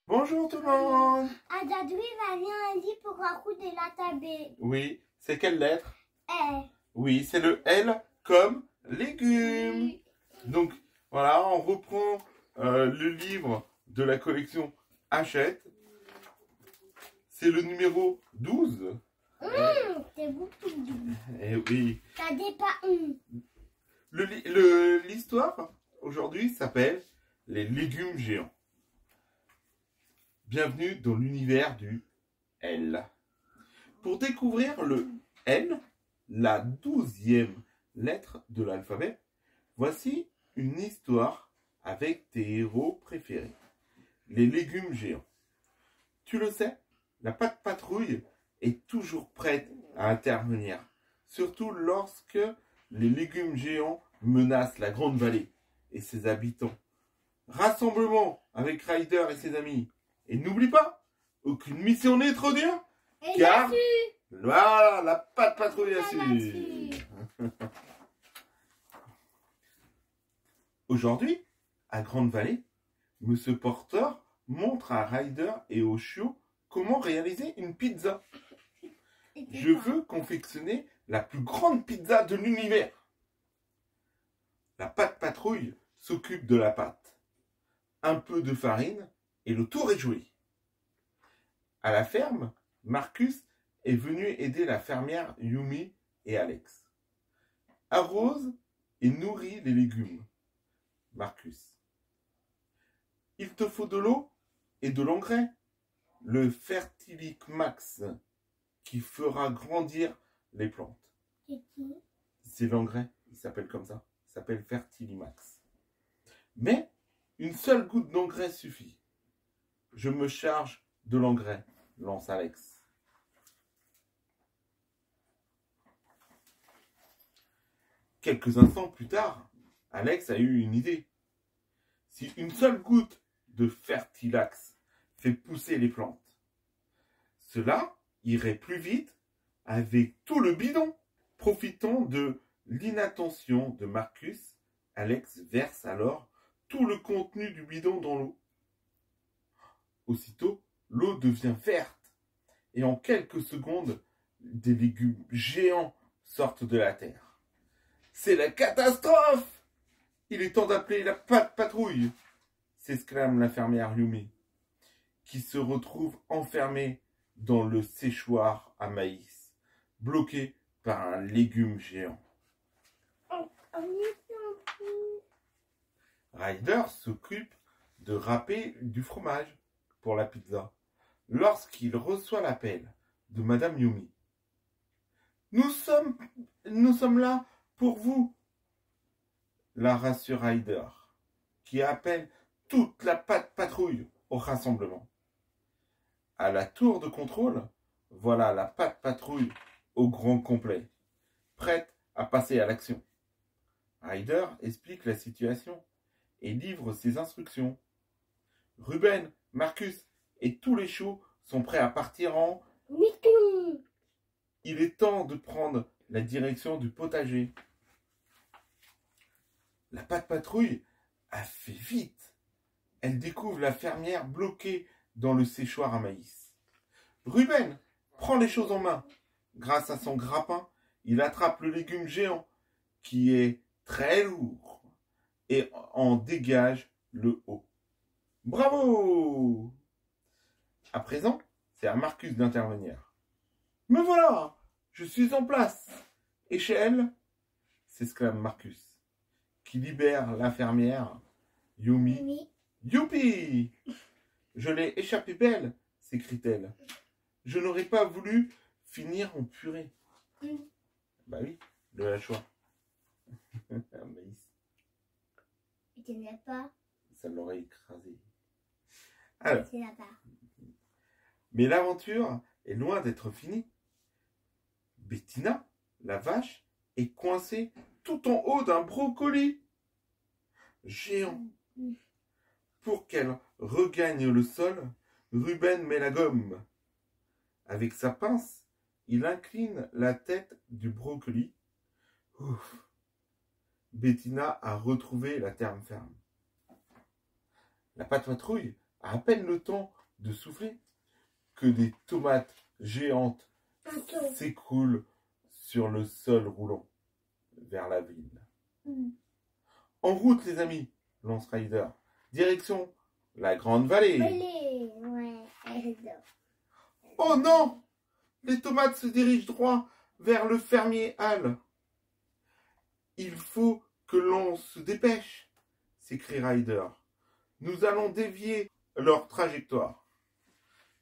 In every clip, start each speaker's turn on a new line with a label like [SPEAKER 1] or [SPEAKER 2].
[SPEAKER 1] Bonjour tout le monde.
[SPEAKER 2] Aujourd'hui, va lire un livre pour raconter de la table.
[SPEAKER 1] Oui, c'est quelle lettre?
[SPEAKER 2] Eh.
[SPEAKER 1] Oui, c'est le L comme légumes. Donc voilà, on reprend le livre de la collection Hachette. C'est le numéro 12.
[SPEAKER 2] C'est beaucoup de livres.
[SPEAKER 1] Eh oui.
[SPEAKER 2] T'as des pas.
[SPEAKER 1] L'histoire aujourd'hui s'appelle Les légumes géants. Bienvenue dans l'univers du L. Pour découvrir le L, la 12e lettre de l'alphabet, voici une histoire avec tes héros préférés, les légumes géants. Tu le sais, la patte patrouille est toujours prête à intervenir, surtout lorsque les légumes géants menacent la grande vallée et ses habitants. Rassemblement avec Ryder et ses amis. Et n'oublie pas, aucune mission n'est trop dure, car voilà, la patte patrouille a su. Aujourd'hui, à Grande Vallée, Monsieur Porter montre à Ryder et au chiot comment réaliser une pizza. Je veux confectionner la plus grande pizza de l'univers. La patte patrouille s'occupe de la pâte. Un peu de farine et le tour est joué. À la ferme, Marcus est venu aider la fermière Yumi et Alex. Arrose et nourrit les légumes. Marcus. Il te faut de l'eau et de l'engrais. Le Fertilic Max qui fera grandir les plantes. C'est l'engrais, il s'appelle comme ça. Il s'appelle Fertilimax. Mais une seule goutte d'engrais suffit. Je me charge de l'engrais, lance Alex. Quelques instants plus tard, Alex a eu une idée. Si une seule goutte de Fertilax fait pousser les plantes, cela irait plus vite avec tout le bidon. Profitant de l'inattention de Marcus, Alex verse alors tout le contenu du bidon dans l'eau. Aussitôt, l'eau devient verte et en quelques secondes, des légumes géants sortent de la terre. C'est la catastrophe! Il est temps d'appeler la patte patrouille, s'exclame l'infirmière Yumi, qui se retrouve enfermée dans le séchoir à maïs, bloquée par un légume géant. Ryder s'occupe de râper du fromage pour la pizza lorsqu'il reçoit l'appel de Madame Yumi. Nous sommes là pour vous, la rassure Ryder, qui appelle toute la patte patrouille au rassemblement. À la tour de contrôle, voilà la patte patrouille au grand complet, prête à passer à l'action. Ryder explique la situation et livre ses instructions. Ruben, Marcus et tous les chiots sont prêts à partir en... Il est temps de prendre la direction du potager. La patte patrouille a fait vite. Elle découvre la fermière bloquée dans le séchoir à maïs. Ruben prend les choses en main. Grâce à son grappin, il attrape le légume géant qui est très lourd et en dégage le haut. Bravo! À présent, c'est à Marcus d'intervenir. Me voilà! Je suis en place! Et chez elle, s'exclame Marcus, qui libère l'infirmière Yumi.
[SPEAKER 2] Oui.
[SPEAKER 1] Youpi! Je l'ai échappé belle, s'écrie-t-elle. Je n'aurais pas voulu finir en purée. Bah oui, de la choix. Maïs.
[SPEAKER 2] Tu n'as pas.
[SPEAKER 1] Ça l'aurait écrasé. Alors,
[SPEAKER 2] C'est là-bas.
[SPEAKER 1] mais l'aventure est loin d'être finie. Bettina, la vache, est coincée tout en haut d'un brocoli géant. Pour qu'elle regagne le sol, Ruben met la gomme. Avec sa pince, il incline la tête du brocoli. Ouf. Bettina a retrouvé la terre ferme. La patte patrouille a à peine le temps de souffler que des tomates géantes s'écroulent sur le sol roulant vers la ville. En route, les amis, lance Ryder. Direction la Grande Vallée. Oh non! Les tomates se dirigent droit vers le fermier Hal. Il faut que l'on se dépêche, s'écrie Ryder. Nous allons dévier leur trajectoire.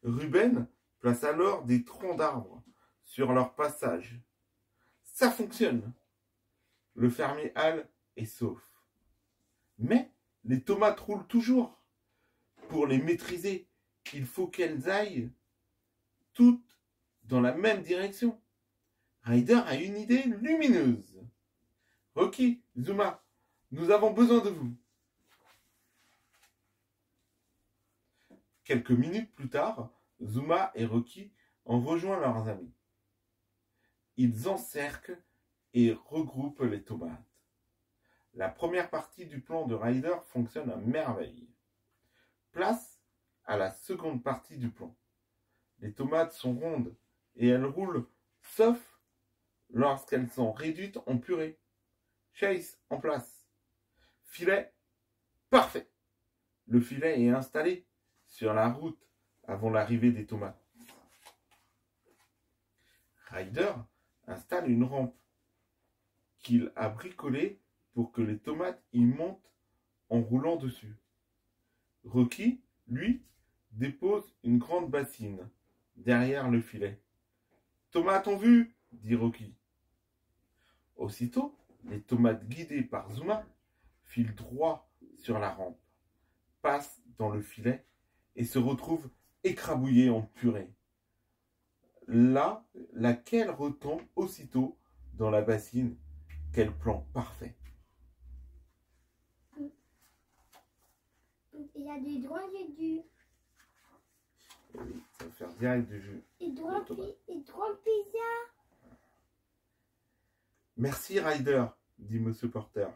[SPEAKER 1] Ruben place alors des troncs d'arbres sur leur passage. Ça fonctionne. Le fermier Hal est sauf. Mais les tomates roulent toujours. Pour les maîtriser, il faut qu'elles aillent toutes dans la même direction. Ryder a une idée lumineuse. Rocky, Zuma, nous avons besoin de vous. Quelques minutes plus tard, Zuma et Rocky ont rejoint leurs amis. Ils encerclent et regroupent les tomates. La première partie du plan de Ryder fonctionne à merveille. Place à la seconde partie du plan. Les tomates sont rondes et elles roulent, sauf lorsqu'elles sont réduites en purée. Chase en place. Filet, parfait. Le filet est installé sur la route avant l'arrivée des tomates. Ryder installe une rampe qu'il a bricolée pour que les tomates y montent en roulant dessus. Rocky, lui, dépose une grande bassine derrière le filet. « Tomates en vue !» dit Rocky. Aussitôt, les tomates guidées par Zuma filent droit sur la rampe, passent dans le filet et se retrouvent écrabouillées en purée. Là, laquelle retombe aussitôt dans la bassine. Quel plan parfait!
[SPEAKER 2] Il y a des droits et du.
[SPEAKER 1] Oui, ça va faire direct du jus.
[SPEAKER 2] Et droits pizza.
[SPEAKER 1] Merci Ryder, dit Monsieur Porter.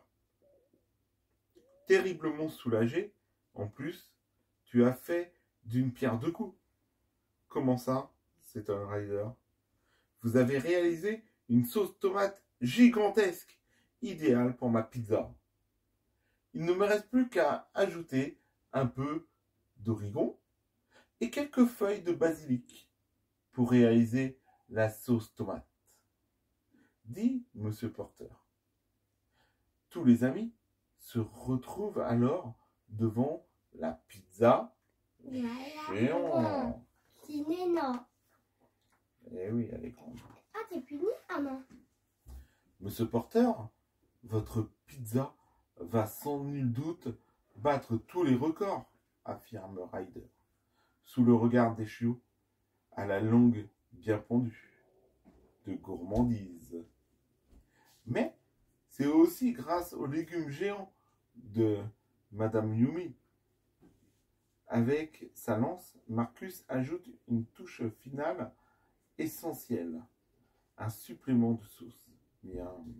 [SPEAKER 1] Terriblement soulagé, en plus, tu as fait d'une pierre deux coups. Comment ça? s'étonne Ryder. Vous avez réalisé une sauce tomate gigantesque, idéale pour ma pizza. Il ne me reste plus qu'à ajouter un peu d'origan et quelques feuilles de basilic pour réaliser la sauce tomate, dit Monsieur Porter. Tous les amis se retrouvent alors devant la pizza géante.
[SPEAKER 2] C'est énorme.
[SPEAKER 1] Eh oui, elle est grande.
[SPEAKER 2] Ah, c'est fini? Ah non.
[SPEAKER 1] Monsieur Porter, votre pizza va sans nul doute battre tous les records, affirme Ryder, sous le regard des chiots, à la langue bien pendue, de gourmandise. Mais c'est aussi grâce aux légumes géants de Madame Yumi. Avec sa lance, Marcus ajoute une touche finale essentielle, un supplément de sauce. Miam.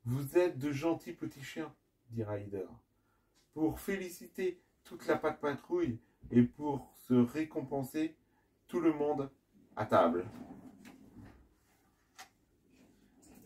[SPEAKER 1] Vous êtes de gentils petits chiens, dit Ryder. Pour féliciter toute la patrouille et pour se récompenser, tout le monde à table.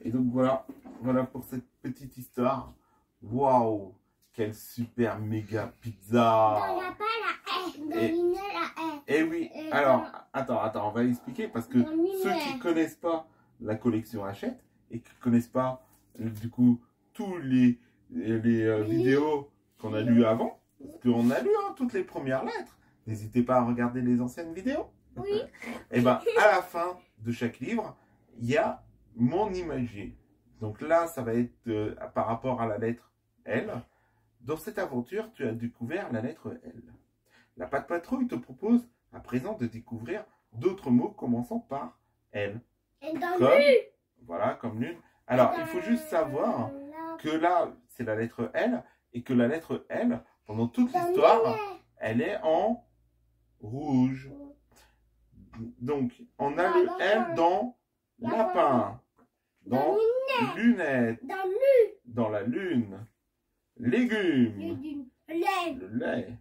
[SPEAKER 1] Et donc voilà pour cette petite histoire. Waouh, quelle super méga pizza!
[SPEAKER 2] On n'a pas la haie. Dominer la haie.
[SPEAKER 1] Eh oui, alors, attends, on va expliquer parce que ceux qui ne connaissent pas la collection Hachette et qui ne connaissent pas, du coup, tous les vidéos qu'on a lues avant, parce qu'on a lu toutes les premières lettres, n'hésitez pas à regarder les anciennes vidéos.
[SPEAKER 2] Oui.
[SPEAKER 1] Et bien, à la fin de chaque livre, il y a mon imagier. Donc là, ça va être par rapport à la lettre L. Dans cette aventure, tu as découvert la lettre L. La Patrouille te propose à présent de découvrir d'autres mots commençant par L. Comme lune. Alors, il faut juste savoir que là, c'est la lettre L et que la lettre L, pendant toute l'histoire, elle est en rouge. Donc, on a le L dans lapin, dans lunette, dans la lune, légumes, le lait,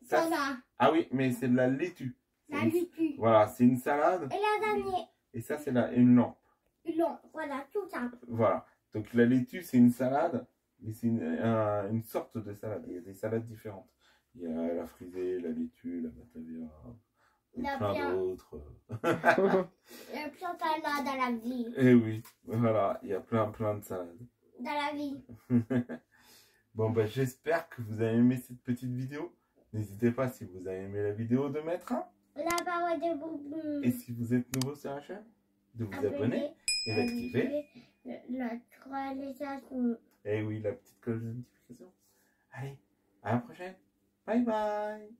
[SPEAKER 1] Ça,
[SPEAKER 2] Voilà.
[SPEAKER 1] Ah oui, mais c'est de la laitue.
[SPEAKER 2] La laitue.
[SPEAKER 1] Voilà, c'est une salade.
[SPEAKER 2] Et la damier.
[SPEAKER 1] Et ça, c'est une lampe.
[SPEAKER 2] Non, voilà, tout ça.
[SPEAKER 1] Voilà. Donc la laitue, c'est une salade, mais c'est une sorte de salade. Il y a des salades différentes. Il y a la frisée, la laitue, la batavia, et plein d'autres.
[SPEAKER 2] Il y a plein de salades dans la vie.
[SPEAKER 1] Et oui, voilà, il y a plein de salades.
[SPEAKER 2] Dans la vie.
[SPEAKER 1] Bon, ben, j'espère que vous avez aimé cette petite vidéo. N'hésitez pas, si vous avez aimé la vidéo, de mettre un.
[SPEAKER 2] La parole de Boubou.
[SPEAKER 1] Et si vous êtes nouveau sur la chaîne, de vous abonner et d'activer
[SPEAKER 2] la actualisation.
[SPEAKER 1] Et oui, la petite cloche de notification. Allez, à la prochaine. Bye bye.